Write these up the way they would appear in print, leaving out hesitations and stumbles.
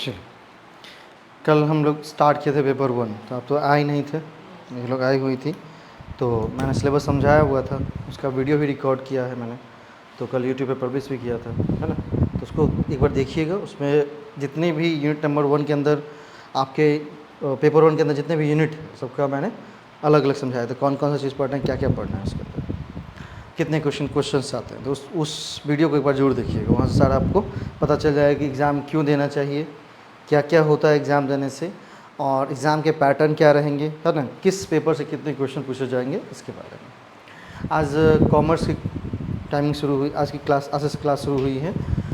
चलिए, कल हम लोग स्टार्ट किए थे पेपर 1, तो आप तो आए नहीं थे, ये लोग आई हुई थी। तो मैंने सिलेबस समझाया हुआ था, उसका वीडियो भी रिकॉर्ड किया है मैंने, तो कल यूट्यूब पे पब्लिश भी किया था, है ना। तो उसको एक बार देखिएगा। उसमें जितने भी यूनिट नंबर 1 के अंदर आपके पेपर 1 के अंदर जितने भी यूनिट हैं सबका मैंने अलग अलग समझाया था, कौन कौन सा चीज़ पढ़ना है, क्या क्या पढ़ना है, उसके अंदर कितने क्वेश्चन आते हैं। तो उस वीडियो को एक बार जरूर देखिएगा, वहाँ से सारा आपको पता चल जाएगा कि एग्ज़ाम क्यों देना चाहिए, क्या क्या होता है एग्ज़ाम देने से, और एग्ज़ाम के पैटर्न क्या रहेंगे, है ना, किस पेपर से कितने क्वेश्चन पूछे जाएंगे, इसके बारे में। आज कॉमर्स की टाइमिंग शुरू हुई, आज की क्लास, आज से क्लास शुरू हुई है।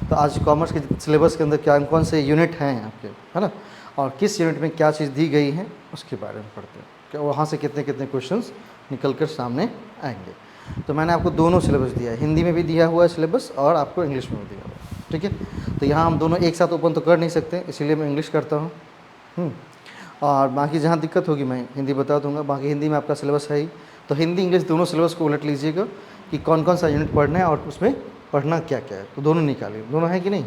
तो आज कॉमर्स के सिलेबस के अंदर क्या कौन से यूनिट हैं आपके, है ना, और किस यूनिट में क्या चीज़ दी गई है उसके बारे में पढ़ते हैं, कि वहाँ से कितने कितने क्वेश्चंस निकल कर सामने आएंगे। तो मैंने आपको दोनों सिलेबस दिया है, हिंदी में भी दिया हुआ है सिलेबस और आपको इंग्लिश में भी दिया हुआ है, ठीक है। तो यहाँ हम दोनों एक साथ ओपन तो कर नहीं सकते, इसीलिए मैं इंग्लिश करता हूँ। और बाकी जहाँ दिक्कत होगी मैं हिंदी बता दूंगा। बाकी हिंदी में आपका सिलेबस है ही, तो हिंदी इंग्लिश दोनों सिलेबस को उलट लीजिएगा कि कौन कौन सा यूनिट पढ़ना है और उसमें पढ़ना क्या क्या है। तो दोनों निकालिए, दोनों है कि नहीं,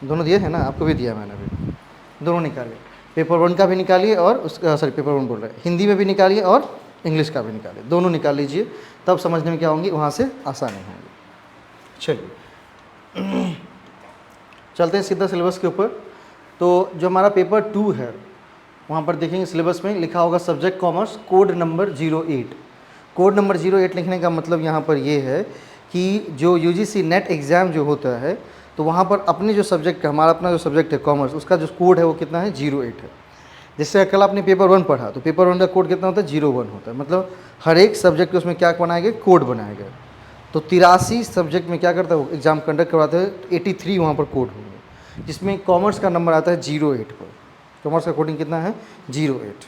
दोनों दिए हैं ना, आपको भी दिया मैंने भी, दोनों निकालिए। पेपर 1 का भी निकालिए और उसका सॉरी पेपर 1 बोल रहे हैं, हिंदी में भी निकालिए और इंग्लिश का भी निकालिए, दोनों निकाल लीजिए, तब समझने में क्या होंगी, वहाँ से आसानी होंगी। चलिए चलते हैं सीधा सिलेबस के ऊपर। तो जो हमारा पेपर 2 है, वहाँ पर देखेंगे सिलेबस में लिखा होगा subject commerce, code number 08। Code number 08 लिखने का मतलब यहाँ पर ये है कि जो यूजीसी नेट एग्ज़ाम जो होता है, तो वहाँ पर अपने जो सब्जेक्ट है, हमारा अपना जो सब्जेक्ट है कॉमर्स, उसका जो कोड है वो कितना है, 08 है। जैसे कल आपने पेपर 1 पढ़ा, तो पेपर 1 का कोड कितना होता है, 01 होता है। मतलब हर एक सब्जेक्ट उसमें क्या बनाए गए, कोड बनाए गए। तो 83 सब्जेक्ट में क्या करता है, एग्ज़ाम कंडक्ट करवाते हैं, 83 वहाँ पर कोड होंगे, जिसमें कॉमर्स का नंबर आता है 08 पर। कॉमर्स का कोडिंग कितना है, 08।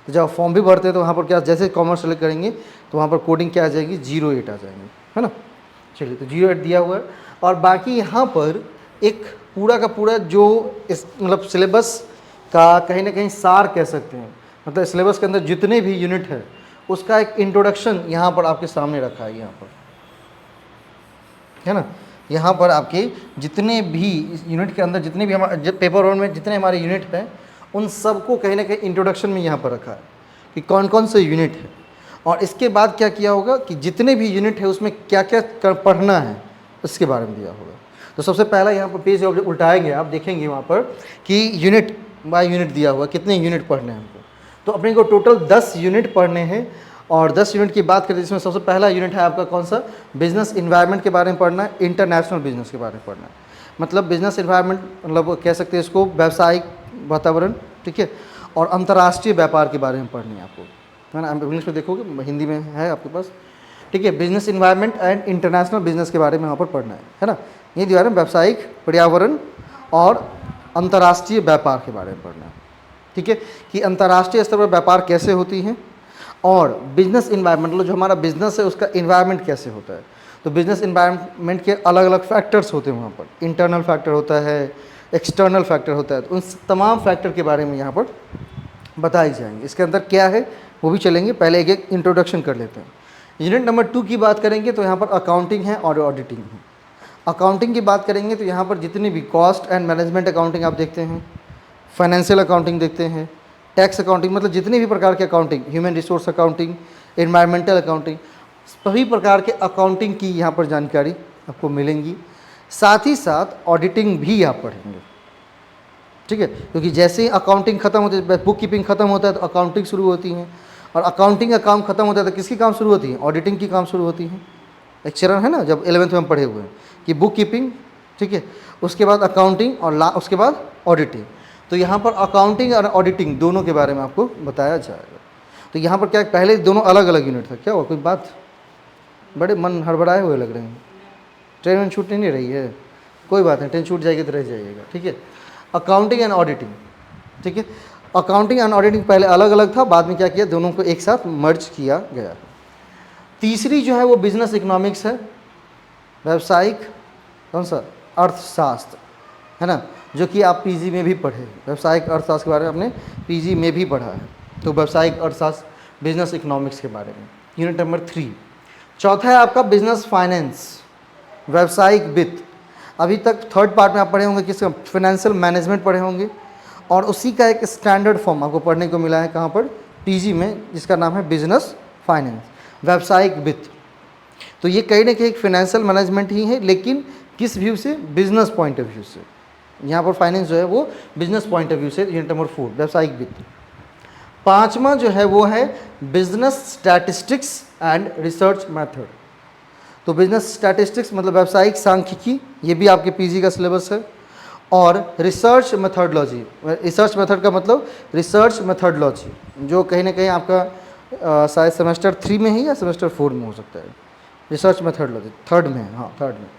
तो जब आप फॉर्म भी भरते हैं तो वहाँ पर क्या, जैसे कॉमर्स सेलेक्ट करेंगे तो वहाँ पर कोडिंग क्या आ जाएगी, 08 आ जाएंगे, है ना। चलिए, तो 08 दिया हुआ है। और बाकी यहाँ पर एक पूरा का पूरा जो इस मतलब सिलेबस का कहीं ना कहीं सार कह सकते हैं, मतलब सिलेबस के अंदर जितने भी यूनिट है उसका एक इंट्रोडक्शन यहाँ पर आपके सामने रखा है, यहाँ पर, है ना। यहाँ पर आपके जितने भी यूनिट के अंदर जितने भी हमारे पेपर 1 में जितने हमारे यूनिट हैं, उन सबको कहीं ना कहीं इंट्रोडक्शन में यहाँ पर रखा है कि कौन कौन से यूनिट है, और इसके बाद क्या किया होगा कि जितने भी यूनिट है उसमें क्या क्या पढ़ना है उसके बारे में दिया होगा। तो सबसे पहला यहाँ पर पेज उल्टाएंगे, आप देखेंगे वहाँ पर कि यूनिट बाय यूनिट दिया हुआ, कितने यूनिट पढ़ने हैं हमको। तो अपने को टोटल 10 यूनिट पढ़ने हैं। और 10 यूनिट की बात करें, जिसमें सबसे पहला यूनिट है आपका कौन सा, बिजनेस इन्वायरमेंट के बारे में पढ़ना है, इंटरनेशनल बिजनेस के बारे में पढ़ना है। मतलब बिजनेस इन्वायरमेंट मतलब कह सकते हैं इसको व्यावसायिक वातावरण, ठीक है। और अंतर्राष्ट्रीय व्यापार के बारे में पढ़नी है आपको, है ना। इंग्लिश में देखोगे, हिंदी में है आपके पास, ठीक है। Business environment and international business के बारे में वहाँ पर पढ़ना है ना। ये दिया है व्यावसायिक, पर्यावरण और अंतर्राष्ट्रीय व्यापार के बारे में पढ़ना है, ठीक है, कि अंतर्राष्ट्रीय स्तर पर व्यापार कैसे होती हैं, और बिजनेस इन्वायरमेंट मतलब जो हमारा बिजनेस है उसका इन्वायरमेंट कैसे होता है। तो बिजनेस इन्वायरमेंट के अलग अलग फैक्टर्स होते हैं वहाँ पर, इंटरनल फैक्टर होता है, एक्सटर्नल फैक्टर होता है। तो उन तमाम फैक्टर के बारे में यहाँ पर बताए जाएंगे। इसके अंदर क्या है वो भी चलेंगे, पहले एक एक इंट्रोडक्शन कर लेते हैं। यूनिट नंबर 2 की बात करेंगे तो यहाँ पर अकाउंटिंग है और ऑडिटिंग है। अकाउंटिंग की बात करेंगे तो यहाँ पर जितनी भी कॉस्ट एंड मैनेजमेंट अकाउंटिंग आप देखते हैं, फाइनेंशियल अकाउंटिंग देखते हैं, टैक्स अकाउंटिंग, मतलब जितनी भी प्रकार के accounting, human resource accounting, environmental accounting, सभी प्रकार के अकाउंटिंग की यहाँ पर जानकारी आपको मिलेंगी। साथ ही साथ ऑडिटिंग भी आप पढ़ेंगे, ठीक है, क्योंकि जैसे ही अकाउंटिंग खत्म होती है, बुक कीपिंग खत्म होता है तो अकाउंटिंग शुरू होती है, और अकाउंटिंग का काम खत्म होता है तो किसकी काम शुरू होती है, ऑडिटिंग की काम शुरू होती है। एक चरण है ना, जब 11th में हम पढ़े हुए हैं कि बुक कीपिंग, ठीक है, उसके बाद अकाउंटिंग और उसके बाद ऑडिटिंग। तो यहाँ पर अकाउंटिंग और ऑडिटिंग दोनों के बारे में आपको बताया जाएगा। तो यहाँ पर क्या पहले दोनों अलग अलग यूनिट था, क्या हुआ, कोई बात, बड़े मन हड़बड़ाए हुए लग रहे हैं, ट्रेन में छूट नहीं रही है, कोई बात नहीं, ट्रेन छूट जाएगी तो रह जाइएगा, ठीक है। अकाउंटिंग एंड ऑडिटिंग, ठीक है, अकाउंटिंग एंड ऑडिटिंग पहले अलग अलग था, बाद में क्या किया, दोनों को एक साथ मर्ज किया गया। तीसरी जो है वो बिजनेस इकोनॉमिक्स है, व्यावसायिक कौन सा, अर्थशास्त्र, है ना, जो कि आप पीजी में भी पढ़े, व्यावसायिक अर्थशास्त्र के बारे में आपने पीजी में भी पढ़ा है। तो व्यावसायिक अर्थशास्त्र, बिजनेस इकोनॉमिक्स के बारे में, यूनिट नंबर 3। चौथा है आपका बिजनेस फाइनेंस, व्यावसायिक वित्त। अभी तक थर्ड पार्ट में आप पढ़े होंगे किसका, फाइनेंशियल मैनेजमेंट पढ़े होंगे, और उसी का एक स्टैंडर्ड फॉर्म आपको पढ़ने को मिला है कहाँ पर, पीजी में, जिसका नाम है बिजनेस फाइनेंस, व्यावसायिक वित्त। तो ये कहीं ना कहीं एक फाइनेंशियल मैनेजमेंट ही है, लेकिन किस व्यू से, बिजनेस पॉइंट ऑफ व्यू से। यहाँ पर फाइनेंस जो है वो बिजनेस पॉइंट ऑफ व्यू से, यूनिट नंबर 4 व्यावसायिक वित्त। पांचवा जो है वो है business statistics and research method. तो बिजनेस स्टैटिस्टिक्स मतलब व्यावसायिक सांख्यिकी, ये भी आपके पीजी का सिलेबस है। और रिसर्च मेथडोलॉजी, रिसर्च मेथड का मतलब रिसर्च मेथडोलॉजी, जो कहीं ना कहीं आपका शायद सेमेस्टर 3 में ही या सेमेस्टर 4 में हो सकता है। रिसर्च मेथडोलॉजी थर्ड में है, हाँ थर्ड में।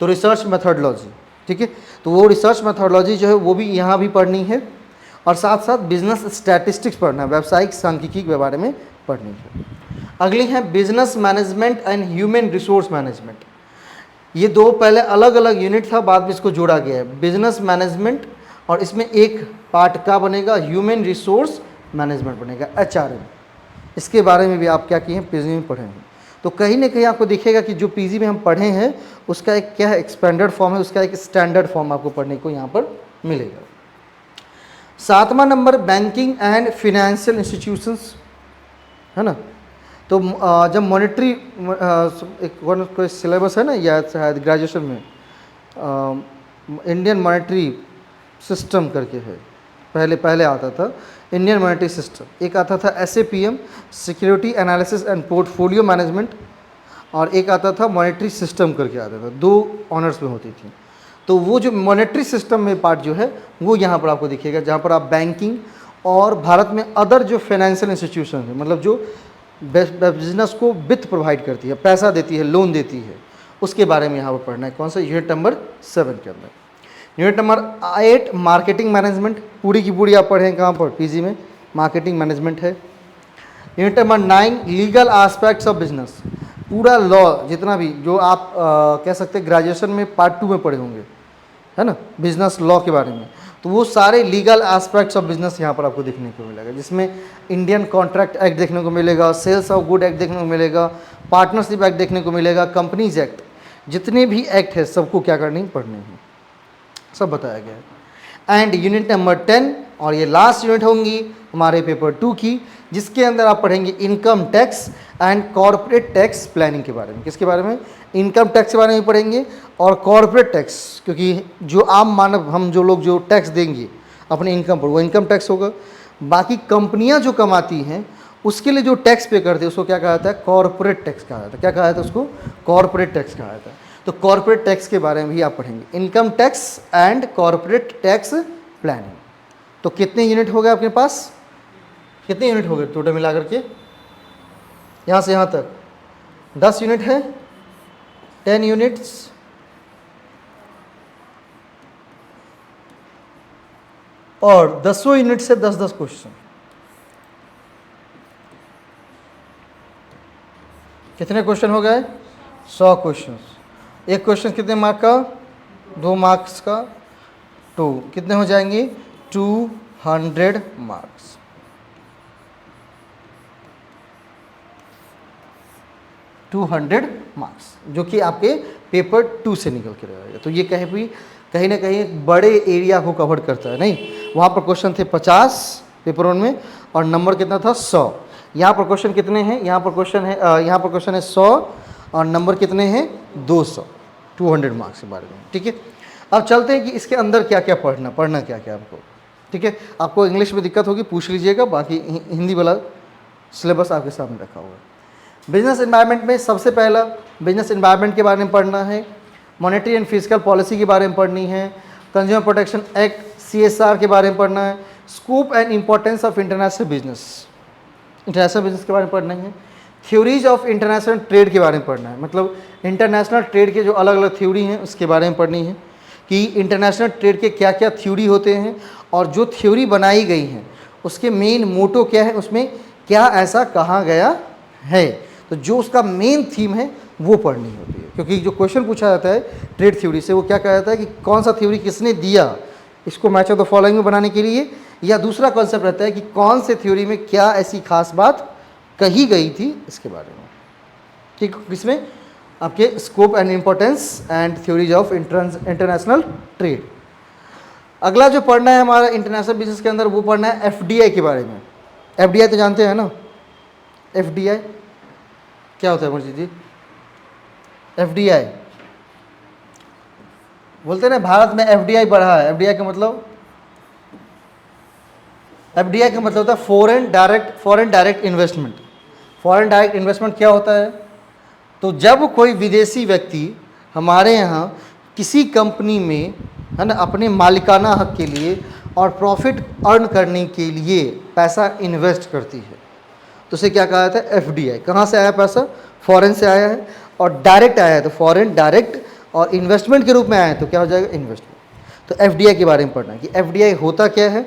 तो रिसर्च मेथडोलॉजी, ठीक है। तो वो रिसर्च मेथडोलॉजी जो है वो भी यहाँ भी पढ़नी है, और साथ साथ बिजनेस स्टैटिस्टिक्स पढ़ना है, व्यावसायिक सांख्यिकी के बारे में पढ़नी है। अगली है business management and human resource management. ये दो पहले अलग अलग यूनिट था, बाद में इसको जोड़ा गया है, बिजनेस मैनेजमेंट, और इसमें एक पार्ट का बनेगा ह्यूमन रिसोर्स मैनेजमेंट बनेगा, HRM। इसके बारे में भी आप क्या किए हैं, पीजी में पढ़े हैं। तो कहीं ना कहीं आपको दिखेगा कि जो पीजी में हम पढ़े हैं उसका एक क्या है, एक्सपेंडेड फॉर्म है, उसका एक स्टैंडर्ड फॉर्म आपको पढ़ने को यहाँ पर मिलेगा। 7वां number banking and financial institutions है ना। तो जब मॉनेटरी एक कोई सिलेबस है ना, या शायद ग्रेजुएशन में इंडियन मॉनेटरी सिस्टम करके है, पहले आता था इंडियन मॉनेटरी सिस्टम, एक आता था SAPM security analysis and portfolio management, और एक आता था मॉनेटरी सिस्टम करके आता था, 2 ऑनर्स में होती थी। तो वो जो मॉनेटरी सिस्टम में पार्ट जो है वो यहाँ पर आपको दिखेगा, जहाँ पर आप बैंकिंग और भारत में अदर जो फाइनेंशियल इंस्टीट्यूशन है, मतलब जो बिजनेस को वित्त प्रोवाइड करती है, पैसा देती है, लोन देती है, उसके बारे में यहाँ पर पढ़ना है। कौन सा, यूनिट नंबर 7 के अंदर। यूनिट नंबर 8 मार्केटिंग मैनेजमेंट, पूरी की पूरी आप पढ़ें कहाँ पर, पीजी में, मार्केटिंग मैनेजमेंट है। Unit number 9 legal aspects of business, पूरा लॉ जितना भी जो आप कह सकते हैं ग्रेजुएशन में पार्ट 2 में पढ़े होंगे, है ना, बिजनेस लॉ के बारे में, तो वो सारे लीगल एस्पेक्ट्स ऑफ बिजनेस यहाँ पर आपको देखने को मिलेगा, जिसमें इंडियन कॉन्ट्रैक्ट एक्ट देखने को मिलेगा, सेल्स ऑफ गुड एक्ट देखने को मिलेगा, पार्टनरशिप एक्ट देखने को मिलेगा, कंपनीज एक्ट, जितने भी एक्ट है सबको क्या करनी, पढ़ने हैं, सब बताया गया है। एंड यूनिट नंबर 10, और ये लास्ट यूनिट होंगी हमारे पेपर 2 की, जिसके अंदर आप पढ़ेंगे income tax and corporate tax planning के बारे में। किसके बारे में, इनकम टैक्स के बारे में पढ़ेंगे, और कॉर्पोरेट टैक्स, क्योंकि जो आम मानव, हम जो लोग जो टैक्स देंगे अपने इनकम पर, वो इनकम टैक्स होगा। बाकी कंपनियां जो कमाती हैं उसके लिए जो टैक्स पे करते हैं उसको क्या कहा जाता है, कॉर्पोरेट टैक्स कहा जाता है। क्या कहा जाता है उसको, कॉर्पोरेट टैक्स कहा जाता है। तो कॉर्पोरेट टैक्स के बारे में भी आप पढ़ेंगे, income tax and corporate tax planning. तो कितने यूनिट हो गए आपके पास, कितने यूनिट हो गए टोटल मिला करके, यहाँ से यहाँ तक 10 यूनिट है, 10 यूनिट्स, और 10 यूनिट से 10-10 क्वेश्चन। कितने क्वेश्चन हो गए, 100 क्वेश्चन। एक क्वेश्चन कितने मार्क का, 2 मार्क्स का, 2 कितने हो जाएंगे, 200 मार्क्स। मार्क्स जो कि आपके पेपर 2 से निकल के रहेगा। तो ये कहीं ना कहीं एक बड़े एरिया को कवर करता है। नहीं, वहाँ पर क्वेश्चन थे 50 पेपर 1 में, और नंबर कितना था, 100। यहाँ पर क्वेश्चन कितने हैं, यहाँ पर क्वेश्चन है 100, और नंबर कितने हैं, 200, 200 मार्क्स के बारे में। ठीक है, अब चलते हैं कि इसके अंदर क्या क्या पढ़ना क्या क्या आपको। ठीक है, आपको इंग्लिश में दिक्कत होगी पूछ लीजिएगा, बाकी हिंदी वाला सिलेबस आपके सामने रखा हुआ है। बिजनेस एनवायरनमेंट में सबसे पहला बिजनेस एनवायरनमेंट के बारे में पढ़ना है, मॉनेटरी एंड फिजिकल पॉलिसी के बारे में पढ़नी है, कंज्यूमर प्रोटेक्शन एक्ट CSR के बारे में पढ़ना है, scope and importance of international business के बारे में पढ़ना है, थ्योरीज ऑफ इंटरनेशनल ट्रेड के बारे में पढ़ना है, मतलब इंटरनेशनल ट्रेड के जो अलग अलग थ्योरी हैं उसके बारे में पढ़नी है कि इंटरनेशनल ट्रेड के क्या क्या थ्योरी होते हैं, और जो थ्योरी बनाई गई हैं उसके मेन मोटो क्या है, उसमें क्या ऐसा कहा गया है। तो जो उसका मेन थीम है वो पढ़नी होती है, क्योंकि जो क्वेश्चन पूछा जाता है ट्रेड थ्योरी से वो क्या कहा जाता है कि कौन सा थ्योरी किसने दिया इसको मैच ऑफ द फॉलोइंग में बनाने के लिए, या दूसरा कॉन्सेप्ट रहता है कि कौन से थ्योरी में क्या ऐसी खास बात कही गई थी इसके बारे में। ठीक, इसमें आपके scope and importance and theories of international trade. अगला जो पढ़ना है हमारा इंटरनेशनल बिजनेस के अंदर, वो पढ़ना है एफडीआई के बारे में। एफडीआई तो जानते हैं ना, एफडीआई क्या होता है मुर्शी जी? एफडीआई बोलते हैं ना, भारत में एफडीआई बढ़ा है। एफडीआई का मतलब, एफडीआई का मतलब होता है foreign direct investment. Foreign direct investment क्या होता है? तो जब कोई विदेशी व्यक्ति हमारे यहाँ किसी कंपनी में, है ना, अपने मालिकाना हक के लिए और प्रॉफिट अर्न करने के लिए पैसा इन्वेस्ट करती है, तो उसे क्या कहा जाता है? एफडीआई। कहाँ से आया पैसा? फॉरेन से आया है, और डायरेक्ट आया है तो फॉरेन डायरेक्ट, और इन्वेस्टमेंट के रूप में आया है तो क्या हो जाएगा? इन्वेस्टमेंट। तो एफडीआई के बारे में पढ़ना है कि एफडीआई होता क्या है,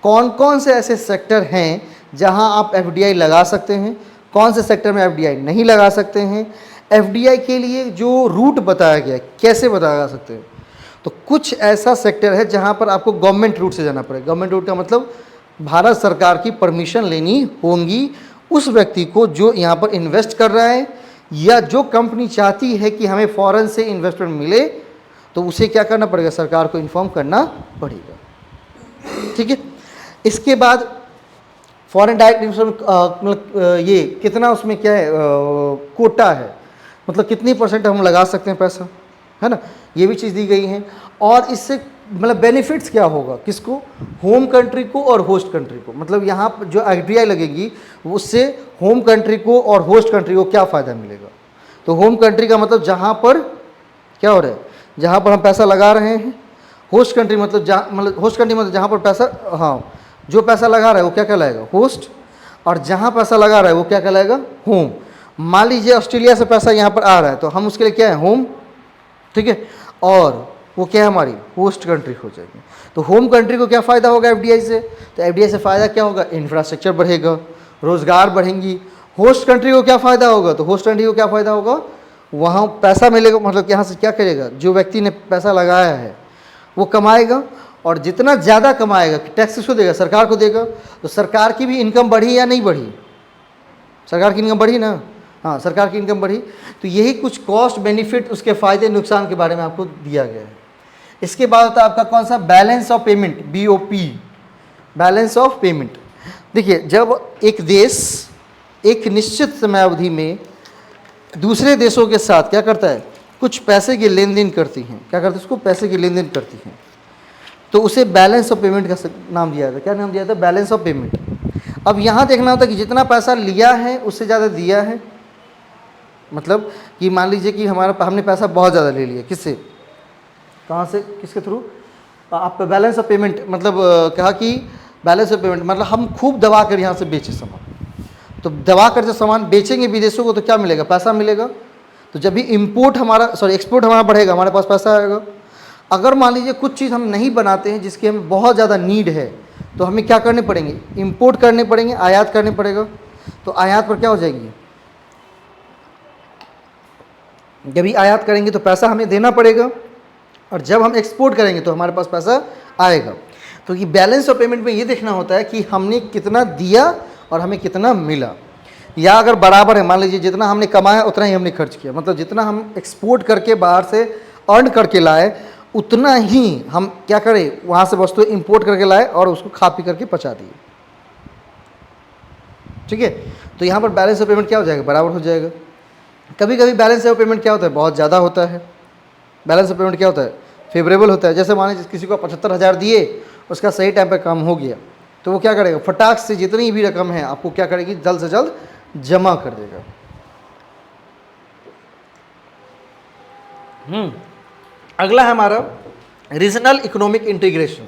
कौन कौन से ऐसे सेक्टर हैं जहां आप एफडीआई लगा सकते हैं, कौन से सेक्टर में एफडीआई नहीं लगा सकते हैं, एफडीआई के लिए जो रूट बताया गया है कैसे बताया जा सकते हैं। तो कुछ ऐसा सेक्टर है जहां पर आपको गवर्नमेंट रूट से जाना पड़ेगा। गवर्नमेंट रूट का मतलब भारत सरकार की परमिशन लेनी होगी उस व्यक्ति को जो यहाँ पर इन्वेस्ट कर रहा है, या जो कंपनी चाहती है कि हमें फॉरेन से इन्वेस्टमेंट मिले, तो उसे क्या करना पड़ेगा? सरकार को इन्फॉर्म करना पड़ेगा। ठीक है। इसके बाद फॉरेन डायरेक्ट इन्वेस्टमेंट मतलब ये कितना उसमें क्या है, कोटा है, मतलब कितनी परसेंट हम लगा सकते हैं पैसा, है ना, ये भी चीज़ दी गई है। और इससे मतलब बेनिफिट्स क्या होगा, किसको? होम कंट्री को और होस्ट कंट्री को। मतलब यहाँ पर जो एफडीआई लगेगी उससे होम कंट्री को और होस्ट कंट्री को क्या फ़ायदा मिलेगा? तो होम कंट्री का मतलब जहाँ पर क्या हो रहा है, जहाँ पर हम पैसा लगा रहे हैं। होस्ट कंट्री मतलब होस्ट कंट्री मतलब जहाँ पर पैसा, हाँ, जो पैसा लगा रहा है वो क्या कहलाएगा? होस्ट। और जहाँ पैसा लगा रहा है वो क्या कहलाएगा? होम। मान लीजिए ऑस्ट्रेलिया से पैसा यहाँ पर आ रहा है तो हम उसके लिए क्या है? होम। ठीक है। और वो क्या है? हमारी होस्ट कंट्री हो जाएगी। तो होम कंट्री को क्या फ़ायदा होगा एफडीआई से? तो एफडीआई से फ़ायदा क्या होगा? इंफ्रास्ट्रक्चर बढ़ेगा, रोज़गार बढ़ेंगी। होस्ट कंट्री को क्या फ़ायदा होगा? तो होस्ट कंट्री को क्या फ़ायदा होगा? वहाँ पैसा मिलेगा, मतलब यहाँ से क्या करेगा? जो व्यक्ति ने पैसा लगाया है वो कमाएगा, और जितना ज़्यादा कमाएगा टैक्स किसको देगा? सरकार को देगा। तो सरकार की भी इनकम बढ़ी या नहीं बढ़ी? सरकार की इनकम बढ़ी ना? हाँ, सरकार की इनकम बढ़ी। तो यही कुछ कॉस्ट बेनिफिट, उसके फ़ायदे नुकसान के बारे में आपको दिया गया है। इसके बाद होता है आपका कौन सा? Balance of payment, BOP, balance of payment. देखिए, जब एक देश एक निश्चित समयावधि में दूसरे देशों के साथ क्या करता है? कुछ पैसे की लेन देन करती हैं। क्या करते हैं? उसको पैसे की लेन देन करती हैं, तो उसे बैलेंस ऑफ पेमेंट का नाम दिया था। क्या नाम दिया था? Balance of payment. अब यहाँ देखना होता है कि जितना पैसा लिया है उससे ज़्यादा दिया है। मतलब कि मान लीजिए कि हमने पैसा बहुत ज़्यादा ले लिया, किससे? कहाँ से? किसके थ्रू? आप बैलेंस ऑफ पेमेंट मतलब कहा कि बैलेंस ऑफ पेमेंट मतलब हम खूब दबा कर यहाँ से बेचे सामान। तो दबा कर जब सामान बेचेंगे विदेशों को तो क्या मिलेगा? पैसा मिलेगा। तो जब भी एक्सपोर्ट हमारा बढ़ेगा, हमारे पास पैसा आएगा। अगर मान लीजिए कुछ चीज़ हम नहीं बनाते हैं जिसकी हमें बहुत ज़्यादा नीड है, तो हमें क्या करने पड़ेंगे? इंपोर्ट करने पड़ेंगे, आयात करने पड़ेगा। तो आयात पर क्या हो जाएगी? जब भी आयात करेंगे तो पैसा हमें देना पड़ेगा, और जब हम एक्सपोर्ट करेंगे तो हमारे पास पैसा आएगा। तो ये बैलेंस ऑफ पेमेंट में ये देखना होता है कि हमने कितना दिया और हमें कितना मिला, या अगर बराबर है, मान लीजिए जितना हमने कमाया उतना ही हमने खर्च किया, मतलब जितना हम एक्सपोर्ट करके बाहर से अर्न करके लाए उतना ही हम क्या करें? वहाँ से वस्तु इंपोर्ट करके लाए और उसको खा पी करके पचा दिए। ठीक है। तो यहाँ पर बैलेंस ऑफ पेमेंट क्या हो जाएगा? बराबर हो जाएगा। कभी कभी बैलेंस ऑफ पेमेंट क्या होता है? बहुत ज़्यादा होता है। बैलेंस ऑफ पेमेंट क्या होता है? फेवरेबल होता है। जैसे मान लीजिए किसी को 75,000 दिए, उसका सही टाइम पर काम हो गया, तो वो क्या करेगा? फटाक से जितनी भी रकम है आपको क्या करेगी? जल्द से जल्द जमा कर देगा। अगला है हमारा रीजनल इकोनॉमिक इंटीग्रेशन।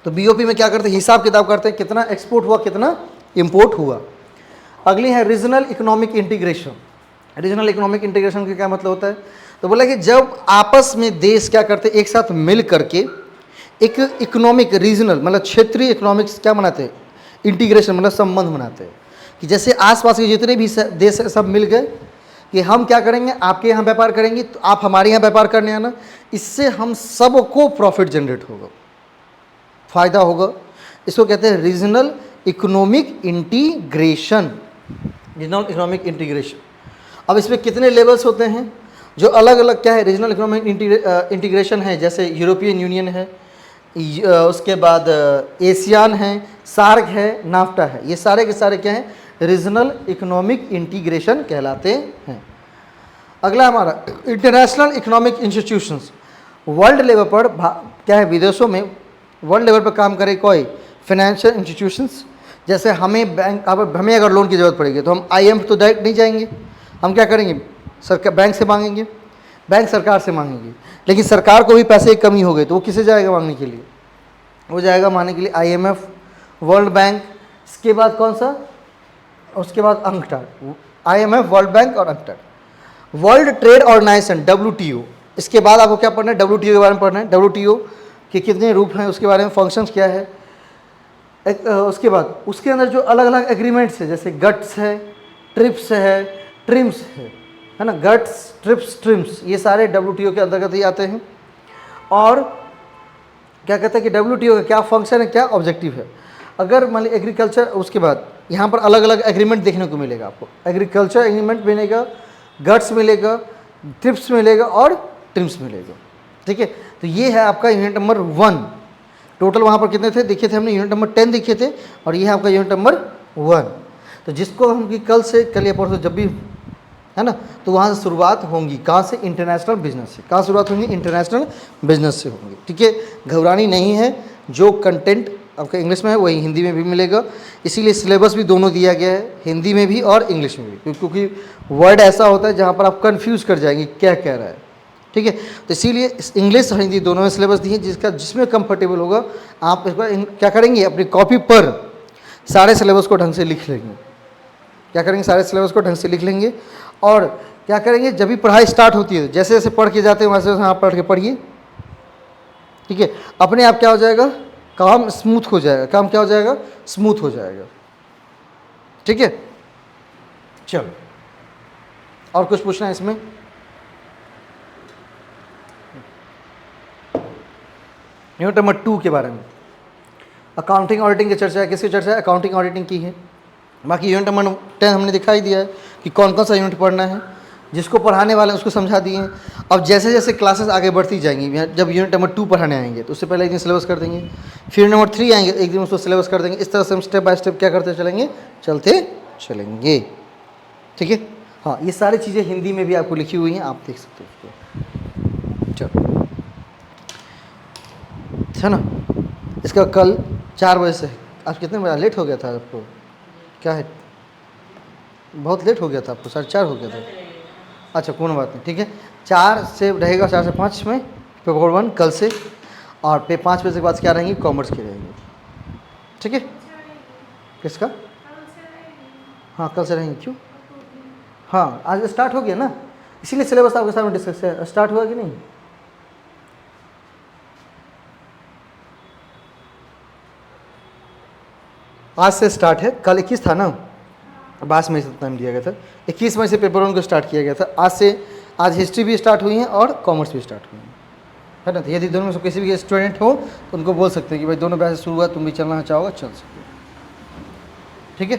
तो BOP में क्या करते हैं? हिसाब किताब करते हैं कितना एक्सपोर्ट हुआ, कितना इंपोर्ट हुआ। अगली है regional economic integration. Regional economic integration का क्या मतलब होता है? तो बोला कि जब आपस में देश क्या करते हैं? एक साथ मिल करके एक इकोनॉमिक रीजनल मतलब क्षेत्रीय इकोनॉमिक्स क्या बनाते हैं? इंटीग्रेशन मतलब संबंध बनाते हैं। कि जैसे आसपास के जितने भी देश है सब मिल गए कि हम क्या करेंगे? आपके यहाँ व्यापार करेंगे तो आप हमारे यहाँ व्यापार करने आना, इससे हम सबको प्रॉफिट जनरेट होगा, फायदा होगा। इसको कहते हैं regional economic integration. Regional economic integration. अब इसमें कितने लेवल्स होते हैं, जो अलग अलग क्या है, रीजनल इकोनॉमिक इंटीग्रेशन है, जैसे यूरोपियन यूनियन है, उसके बाद एशियान है, सार्क है, नाफ्टा है, ये सारे के सारे क्या हैं, रीजनल इकोनॉमिक इंटीग्रेशन कहलाते हैं। अगला हमारा international economic institutions, world level पर क्या है, विदेशों में वर्ल्ड लेवल पर काम करे कोई फाइनेंशियल इंस्टीट्यूशंस, जैसे हमें बैंक, अब हमें अगर लोन की ज़रूरत पड़ेगी तो हम IMF तो डायरेक्ट नहीं जाएंगे, हम क्या करेंगे, सरकार बैंक से मांगेंगे, बैंक सरकार से मांगेंगे। लेकिन सरकार को भी पैसे की कमी हो गई तो वो किसे जाएगा मांगने के लिए, वो जाएगा मांगने के लिए IMF, वर्ल्ड बैंक, इसके बाद कौन सा, उसके बाद अंकटाड, IMF, वर्ल्ड बैंक और UNCTAD. World trade organisation WTO, इसके बाद आपको क्या पढ़ना है, WTO के बारे में पढ़ना है, WTO के कितने रूप हैं, उसके बारे में, फंक्शंस क्या है। उसके बाद उसके अंदर जो अलग अलग एग्रीमेंट्स है, जैसे गट्स है, ट्रिप्स है, ट्रिम्स है ना, गट्स, ट्रिप्स, ट्रिम्स, ये सारे WTO के अंतर्गत ही आते हैं। और क्या कहते हैं कि WTO का क्या फंक्शन है, क्या ऑब्जेक्टिव है। अगर मान लीजिए एग्रीकल्चर, उसके बाद यहाँ पर अलग अलग एग्रीमेंट देखने को मिलेगा आपको, एग्रीकल्चर एग्रीमेंट मिलेगा, गट्स मिलेगा, ट्रिप्स मिलेगा और ट्रिम्स मिलेगा, ठीक है। तो ये है आपका यूनिट नंबर 1। टोटल वहाँ पर कितने थे देखे थे हमने, यूनिट नंबर 10 देखे थे, और ये है आपका यूनिट नंबर 1। तो जिसको हम कि कल से, कल या परसों जब भी है ना, तो वहाँ से शुरुआत होंगी, कहाँ से, इंटरनेशनल बिजनेस से। कहाँ शुरुआत होंगी, इंटरनेशनल बिजनेस से होंगी, ठीक है। घबरानी नहीं है, जो कंटेंट आपका इंग्लिश में है वही हिंदी में भी मिलेगा, इसीलिए सिलेबस भी दोनों दिया गया है, हिंदी में भी और इंग्लिश में भी, क्योंकि वर्ड ऐसा होता है जहाँ पर आप कन्फ्यूज़ कर जाएंगे क्या कह रहा है, ठीक है। तो इसीलिए इंग्लिश और हिंदी दोनों में सिलेबस दिए, जिसमें कंफर्टेबल होगा आप इस बार क्या करेंगे, अपनी कॉपी पर सारे सिलेबस को ढंग से लिख लेंगे। क्या करेंगे, सारे सिलेबस को ढंग से लिख लेंगे। और क्या करेंगे, जब भी पढ़ाई स्टार्ट होती है, जैसे जैसे पढ़ के जाते हैं वैसे वैसे आप पढ़ के पढ़िए, ठीक है। अपने आप क्या हो जाएगा, काम स्मूथ हो जाएगा, काम क्या हो जाएगा, स्मूथ हो जाएगा, ठीक है। चलो, और कुछ पूछना है इसमें? यूनिट नंबर 2 के बारे में अकाउंटिंग ऑडिटिंग की चर्चा है। किसकी चर्चा है, अकाउंटिंग ऑडिटिंग की है। बाकी यूनिट नंबर 10 हमने दिखाई दिया है कि कौन कौन सा यूनिट पढ़ना है, जिसको पढ़ाने वाले हैं उसको समझा दिए हैं। अब जैसे जैसे क्लासेस आगे बढ़ती जाएंगी, जब यूनिट नंबर 2 पढ़ाने आएंगे तो उससे पहले एक दिन सिलेबस कर देंगे, फिर नंबर 3 आएंगे एक दिन उसको सिलेबस कर देंगे। इस तरह से हम स्टेप बाय स्टेप क्या करते चलेंगे, चलते चलेंगे, ठीक है। हाँ, ये सारी चीज़ें हिंदी में भी आपको लिखी हुई हैं, आप देख सकते हो उसको। चलो, है ना। इसका कल 4 बजे से, आज कितने बजे, लेट हो गया था आपको, क्या है, बहुत लेट हो गया था आपको, 4:30 हो गया था। अच्छा, कोई बात नहीं, ठीक है। 4 से रहेगा, 4 से 5 में पेपर 1 कल से, और पे 5 बजे के बाद क्या रहेंगी, कॉमर्स की रहेंगी, ठीक है। किसका, हाँ कल से रहेंगी, क्यों, हाँ आज स्टार्ट हो गया ना, इसीलिए सिलेबस आपके सामने डिस्कस है। स्टार्ट हुआ कि नहीं, आज से स्टार्ट है। कल 21 था ना, 22 मई से टाइम दिया गया था, 21 मई से पेपर 1 को स्टार्ट किया गया था। आज से, आज हिस्ट्री भी स्टार्ट हुई है और कॉमर्स भी स्टार्ट हुई है ना। तो यदि दोनों में से किसी भी स्टूडेंट हो तो उनको बोल सकते हैं कि भाई दोनों बैच शुरू हुआ, तुम भी चलना चाहोगे चल सकते हो, ठीक है।